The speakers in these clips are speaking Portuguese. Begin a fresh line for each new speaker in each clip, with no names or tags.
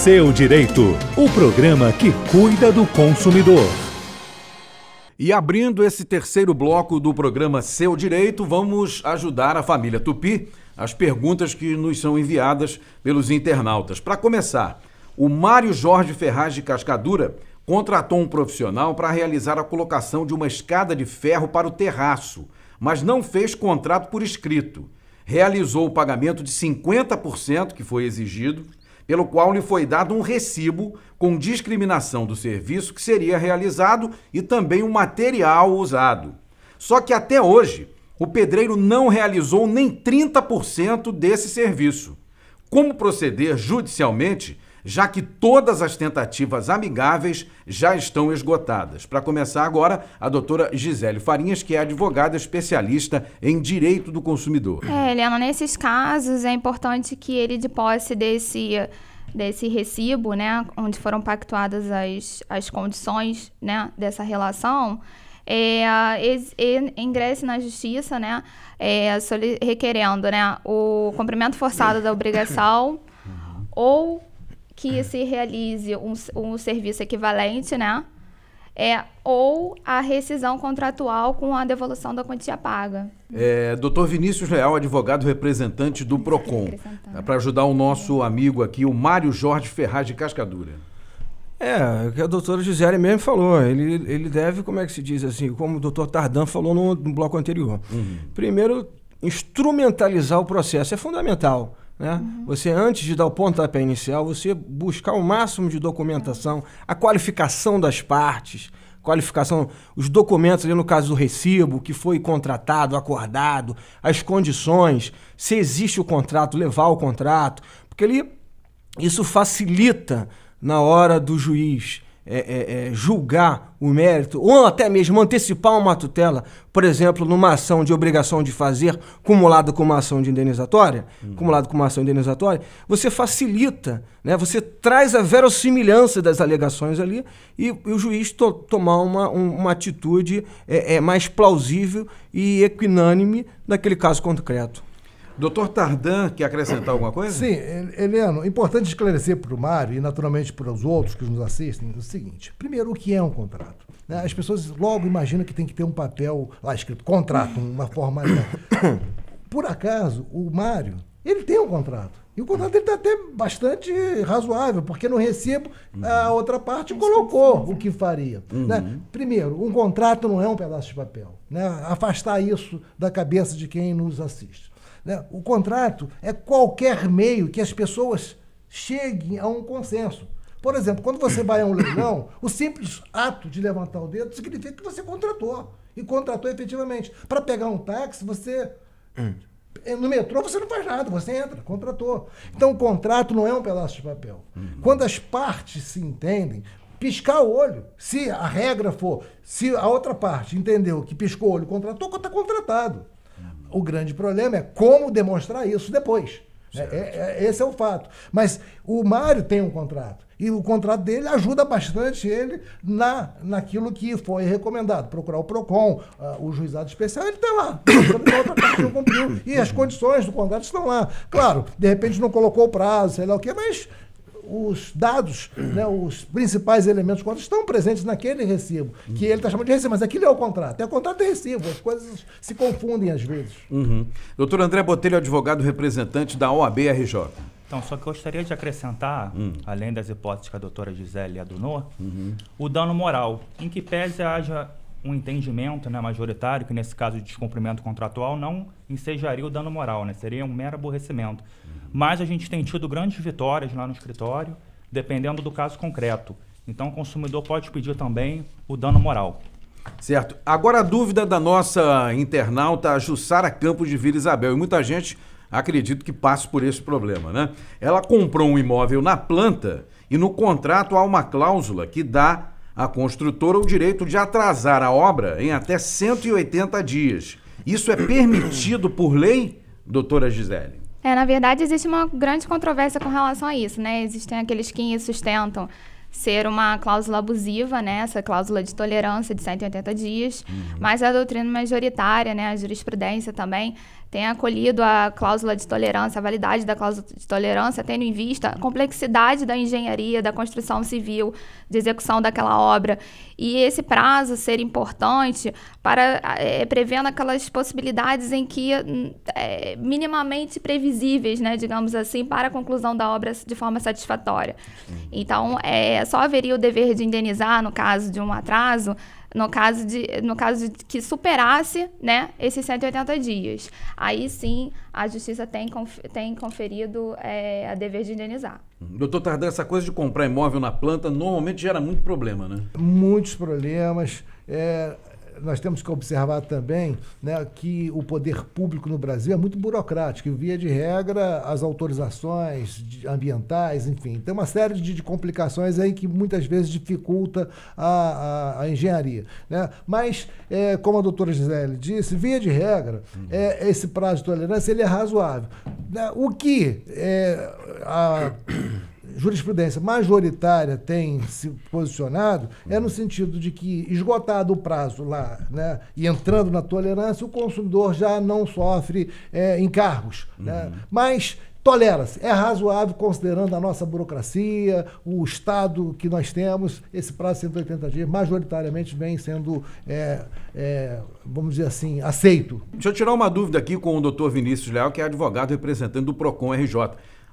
Seu Direito, o programa que cuida do consumidor. E abrindo esse terceiro bloco do programa Seu Direito, vamos ajudar a família Tupi as perguntas que nos são enviadas pelos internautas. Para começar, o Mário Jorge Ferraz de Cascadura contratou um profissional para realizar a colocação de uma escada de ferro para o terraço, mas não fez contrato por escrito. Realizou o pagamento de 50% que foi exigido, pelo qual lhe foi dado um recibo com discriminação do serviço que seria realizado e também o material usado. Só que até hoje, o pedreiro não realizou nem 30% desse serviço. Como proceder judicialmente, já que todas as tentativas amigáveis já estão esgotadas? Para começar agora, a doutora Gisele Farinhas, que é advogada especialista em direito do consumidor.
Helena, nesses casos é importante que ele, de posse desse recibo, né, onde foram pactuadas as condições, né, dessa relação, ingresse na justiça, né, requerendo, né, o cumprimento forçado da obrigação ou que se realize um serviço equivalente, né? Ou a rescisão contratual com a devolução da quantia paga.
Dr. Vinícius Leal, advogado representante do PROCON, para ajudar o nosso amigo aqui, o Mário Jorge Ferraz de Cascadura.
O que a doutora Gisele mesmo falou, ele deve, como é que se diz assim, como o doutor Tardan falou no bloco anterior. Primeiro, instrumentalizar o processo é fundamental. Né? Você, antes de dar o pontapé inicial, você buscar o máximo de documentação, a qualificação das partes, os documentos, ali no caso do recibo, que foi contratado, acordado, as condições, se existe o contrato, levar o contrato, porque isso facilita na hora do juiz julgar o mérito, ou até mesmo antecipar uma tutela, por exemplo, numa ação de obrigação de fazer, cumulado com uma ação de indenizatória, você facilita, né? Você traz a verossimilhança das alegações ali e o juiz tomar uma atitude mais plausível e equinânime daquele caso concreto.
Doutor Tardan, quer acrescentar alguma coisa?
Sim, Heleno, importante esclarecer para o Mário e naturalmente para os outros que nos assistem o seguinte: primeiro, o que é um contrato? Né? As pessoas logo imaginam que tem que ter um papel lá escrito, contrato, uma formalidade. Por acaso, o Mário, ele tem um contrato. E o contrato dele está até bastante razoável, porque no recibo a outra parte colocou o que faria. Né? Primeiro, um contrato não é um pedaço de papel. Né? Afastar isso da cabeça de quem nos assiste. O contrato é qualquer meio que as pessoas cheguem a um consenso. Por exemplo, quando você vai a um leilão, o simples ato de levantar o dedo significa que você contratou. E contratou efetivamente. Para pegar um táxi, no metrô você não faz nada, você entra, contratou. Então o contrato não é um pedaço de papel. Quando as partes se entendem, piscar o olho, se a regra for, se a outra parte entendeu que piscou o olho, contratou, está contratado. O grande problema é como demonstrar isso depois. Esse é o fato. Mas o Mário tem um contrato. E o contrato dele ajuda bastante ele naquilo que foi recomendado. Procurar o PROCON, o juizado especial, ele está lá. A outra parte não cumpriu. E as condições do contrato estão lá. Claro, de repente não colocou o prazo, sei lá o quê, mas os dados, né, os principais elementos do contrato estão presentes naquele recibo, que ele está chamando de recibo, mas aquilo é o contrato. É o contrato de recibo, as coisas se confundem às vezes.
Doutor André Botelho, advogado representante da OAB-RJ.
Então, só que eu gostaria de acrescentar, além das hipóteses que a doutora Gisele adunou, o dano moral, em que pese haja um entendimento, né, majoritário, que nesse caso de descumprimento contratual não ensejaria o dano moral, né, seria um mero aborrecimento. Mas a gente tem tido grandes vitórias lá no escritório, dependendo do caso concreto. Então o consumidor pode pedir também o dano moral.
Certo. Agora a dúvida da nossa internauta Jussara Campos de Vila Isabel, e muita gente acredita que passa por esse problema, né? Ela comprou um imóvel na planta e no contrato há uma cláusula que dá à construtora o direito de atrasar a obra em até 180 dias. Isso é permitido por lei, doutora Gisele?
Na verdade, existe uma grande controvérsia com relação a isso, né? Existem aqueles que sustentam ser uma cláusula abusiva, né? Essa cláusula de tolerância de 180 dias, mas a doutrina majoritária, né? A jurisprudência também tem acolhido a cláusula de tolerância, a validade da cláusula de tolerância, tendo em vista a complexidade da engenharia, da construção civil, de execução daquela obra, e esse prazo ser importante para prevendo aquelas possibilidades em que minimamente previsíveis, né, digamos assim, para a conclusão da obra de forma satisfatória. Então, só haveria o dever de indenizar no caso de um atraso, no caso de que superasse, né, esses 180 dias. Aí sim, a Justiça tem conferido a dever de indenizar.
Doutor Tardan, essa coisa de comprar imóvel na planta normalmente gera muito problema, né?
Muitos problemas. Nós temos que observar também, né, que o poder público no Brasil é muito burocrático. E, via de regra, as autorizações ambientais, enfim, tem uma série de complicações aí que muitas vezes dificulta a engenharia, né? Mas, como a doutora Gisele disse, via de regra, esse prazo de tolerância ele é razoável, né? O que a jurisprudência majoritária tem se posicionado no sentido de que, esgotado o prazo lá, né, e entrando na tolerância, o consumidor já não sofre encargos, né? Mas tolera-se, é razoável considerando a nossa burocracia, o estado que nós temos. Esse prazo de 180 dias majoritariamente vem sendo, vamos dizer assim, aceito.
Deixa eu tirar uma dúvida aqui com o doutor Vinícius Leal, que é advogado representante do PROCON RJ.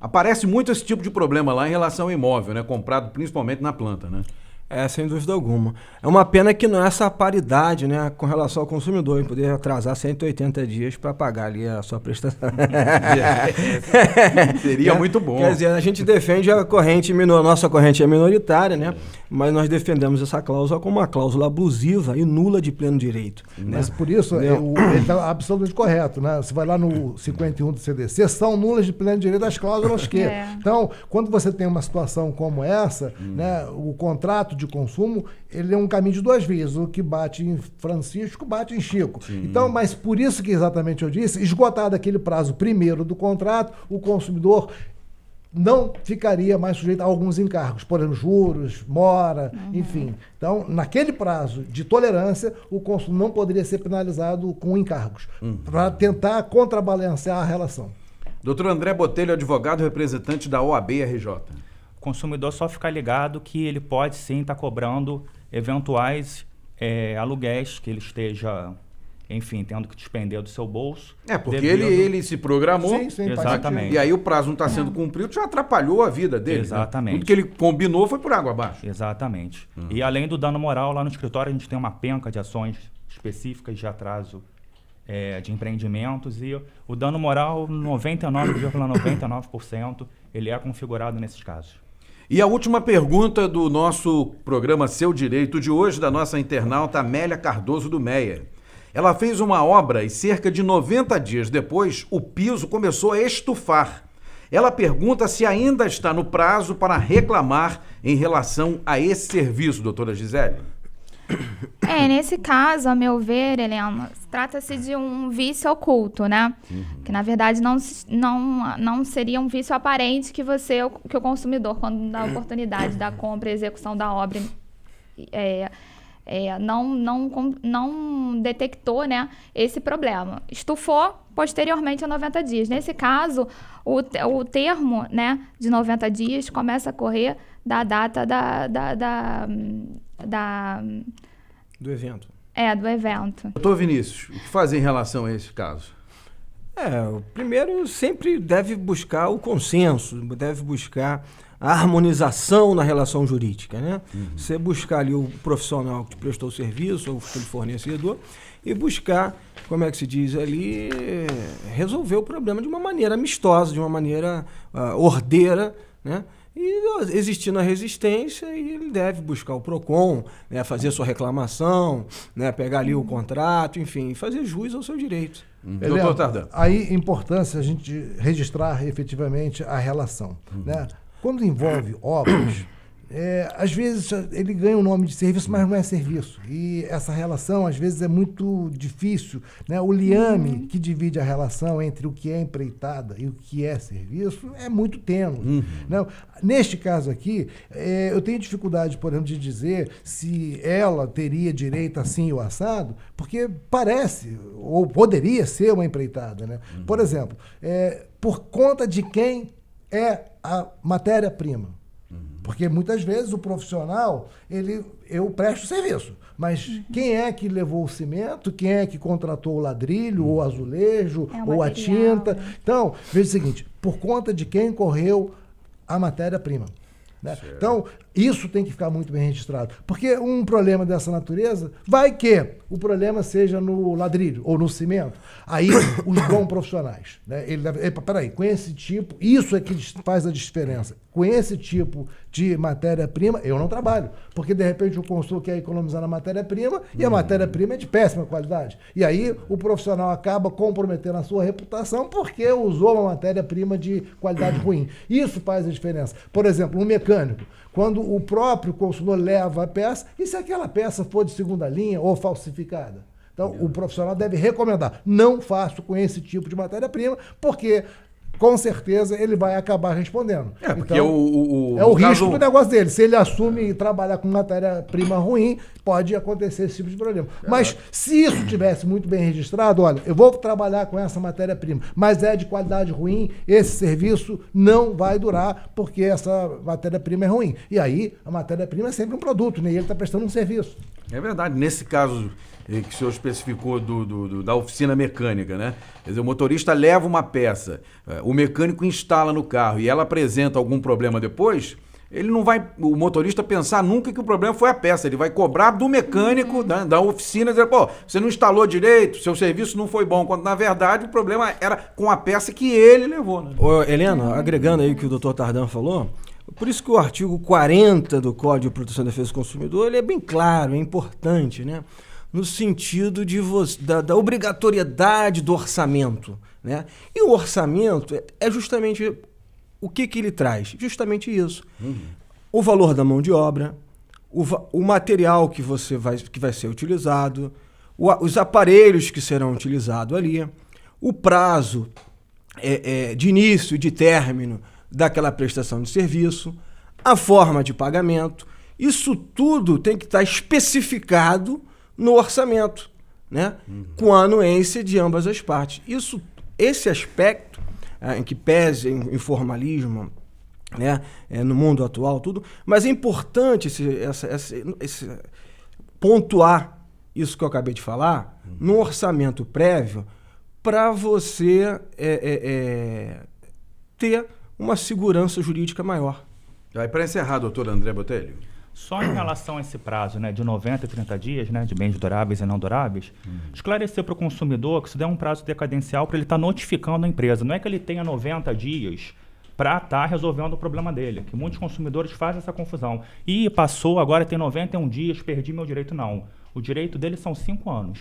Aparece muito esse tipo de problema lá em relação ao imóvel, né? Comprado principalmente na planta, né?
Sem dúvida alguma. É uma pena que não é essa paridade, né, com relação ao consumidor, em poder atrasar 180 dias para pagar ali a sua prestação.
Seria muito bom.
Quer dizer, a gente defende a corrente nossa corrente é minoritária, né? Mas nós defendemos essa cláusula como uma cláusula abusiva e nula de pleno direito.
Mas por isso, ele está absolutamente correto, né? Você vai lá no 51 do CDC, são nulas de pleno direito as cláusulas que... Então, quando você tem uma situação como essa, né, o contrato de consumo, ele é um caminho de duas vias. O que bate em Francisco, bate em Chico. Sim. Então, mas por isso que exatamente eu disse, esgotado aquele prazo primeiro do contrato, o consumidor não ficaria mais sujeito a alguns encargos, por exemplo, juros, mora, enfim. Então, naquele prazo de tolerância, o consumo não poderia ser penalizado com encargos, para tentar contrabalancear a relação.
Doutor André Botelho, advogado representante da OAB-RJ.
O consumidor só ficar ligado que ele pode sim estar cobrando eventuais aluguéis que ele esteja, enfim, tendo que despender do seu bolso.
Porque ele se programou.
Sim,
exatamente.
E aí o prazo não está sendo cumprido, já atrapalhou a vida dele.
Exatamente.
Né? Tudo que ele combinou foi por água abaixo.
Exatamente. E além do dano moral, lá no escritório a gente tem uma penca de ações específicas de atraso de empreendimentos, e o dano moral, 99,99%, ele é configurado nesses casos.
E a última pergunta do nosso programa Seu Direito de hoje, da nossa internauta Amélia Cardoso do Meia. Ela fez uma obra e cerca de 90 dias depois, o piso começou a estufar. Ela pergunta se ainda está no prazo para reclamar em relação a esse serviço, doutora Gisele.
Nesse caso, a meu ver, Helena, trata-se de um vício oculto, né? Que, na verdade, não seria um vício aparente que o consumidor, quando dá a oportunidade da compra e execução da obra, não detectou, né, esse problema. Estufou posteriormente a 90 dias. Nesse caso, o termo, né, de 90 dias começa a correr da data
do evento.
Do evento.
Doutor Vinícius, o que fazer em relação a esse caso?
Primeiro, sempre deve buscar o consenso, deve buscar a harmonização na relação jurídica, né? Você buscar ali o profissional que te prestou o serviço, ou o fornecedor, e buscar, como é que se diz ali, resolver o problema de uma maneira amistosa, de uma maneira ordeira, né? E existindo a resistência, ele deve buscar o PROCON, né, fazer sua reclamação, né, pegar ali o contrato, enfim, fazer jus ao seu direito.
Doutor Tardan. Aí, importância a gente registrar efetivamente a relação, né? Quando envolve obras, às vezes ele ganha o nome de serviço, mas não é serviço. E essa relação, às vezes, é muito difícil, né? O liame que divide a relação entre o que é empreitada e o que é serviço é muito tênue. Né? Neste caso aqui, eu tenho dificuldade, por exemplo, de dizer se ela teria direito assim ou assado, porque parece, ou poderia ser uma empreitada. Né? Por exemplo, por conta de quem é a matéria-prima. Porque muitas vezes o profissional, eu presto serviço, mas quem é que levou o cimento, quem é que contratou o ladrilho, ou o azulejo, ou a tinta? Então, veja o seguinte, por conta de quem correu a matéria-prima. Né? Então, isso tem que ficar muito bem registrado. Porque um problema dessa natureza, vai que o problema seja no ladrilho ou no cimento. Aí, os bons profissionais, né? Peraí, com esse tipo, isso é que faz a diferença. Com esse tipo de matéria-prima, eu não trabalho. Porque, de repente, o consultor quer economizar na matéria-prima e a matéria-prima é de péssima qualidade. E aí, o profissional acaba comprometendo a sua reputação porque usou uma matéria-prima de qualidade ruim. Isso faz a diferença. Por exemplo, um mecânico, quando o próprio consultor leva a peça, e se aquela peça for de segunda linha ou falsificada? Então, o profissional deve recomendar, não faço com esse tipo de matéria-prima, porque com certeza ele vai acabar respondendo.
Porque
então, é o risco
caso...
do negócio dele. Se ele assume trabalhar com matéria-prima ruim, pode acontecer esse tipo de problema. Mas se isso tivesse muito bem registrado, olha, eu vou trabalhar com essa matéria-prima, mas é de qualidade ruim, esse serviço não vai durar porque essa matéria-prima é ruim. E aí, a matéria-prima é sempre um produto, né? E ele está prestando um serviço.
É verdade. Nesse caso que o senhor especificou da oficina mecânica, né? Quer dizer, o motorista leva uma peça, o mecânico instala no carro e ela apresenta algum problema depois, ele não vai, o motorista, pensar nunca que o problema foi a peça, ele vai cobrar do mecânico, da oficina, dizer, pô, você não instalou direito, seu serviço não foi bom, quando na verdade o problema era com a peça que ele levou, né?
Ô, Helena, agregando aí o que o Dr. Tardan falou, por isso que o artigo 40 do Código de Proteção e Defesa do Consumidor, ele é bem claro, é importante, né? No sentido da obrigatoriedade do orçamento, né? E o orçamento é justamente o que ele traz? Justamente isso. O valor da mão de obra, o material que vai ser utilizado, os aparelhos que serão utilizados ali, o prazo de início e de término daquela prestação de serviço, a forma de pagamento. Isso tudo tem que estar especificado no orçamento, né? Com a anuência de ambas as partes. Esse aspecto, em que pese em formalismo, né? No mundo atual, tudo, mas é importante esse pontuar isso que eu acabei de falar no orçamento prévio para você ter uma segurança jurídica maior.
Aí, para encerrar, doutor André Botelho.
Só em relação a esse prazo, né, de 90 e 30 dias, né, de bens duráveis e não duráveis, esclarecer para o consumidor que isso é um prazo decadencial para ele estar notificando a empresa. Não é que ele tenha 90 dias para estar resolvendo o problema dele, que muitos consumidores fazem essa confusão. E passou, agora tem 91 dias, perdi meu direito. Não. O direito dele são 5 anos.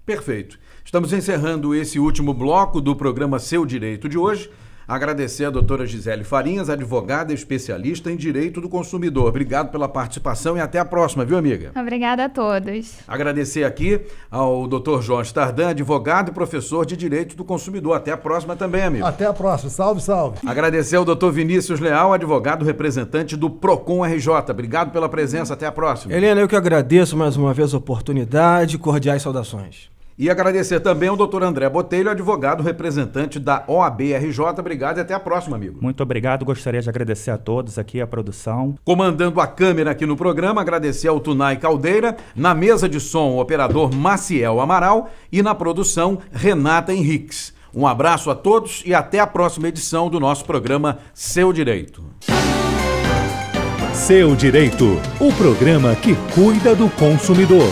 Perfeito. Estamos encerrando esse último bloco do programa Seu Direito de hoje. Agradecer a doutora Gisele Farinhas, advogada e especialista em direito do consumidor. Obrigado pela participação e até a próxima, viu, amiga?
Obrigada a todos.
Agradecer aqui ao doutor Jorge Tardan, advogado e professor de direito do consumidor. Até a próxima também, amigo.
Até a próxima. Salve, salve.
Agradecer ao doutor Vinícius Leal, advogado representante do Procon RJ. Obrigado pela presença. Até a próxima.
Helena, eu que agradeço mais uma vez a oportunidade. Cordiais saudações.
E agradecer também ao doutor André Botelho, advogado representante da OAB-RJ. Obrigado e até a próxima, amigo.
Muito obrigado. Gostaria de agradecer a todos aqui, a produção.
Comandando a câmera aqui no programa, agradecer ao Tunay Caldeira, na mesa de som, o operador Maciel Amaral e na produção, Renata Henriques. Um abraço a todos e até a próxima edição do nosso programa Seu Direito.
Seu Direito, o programa que cuida do consumidor.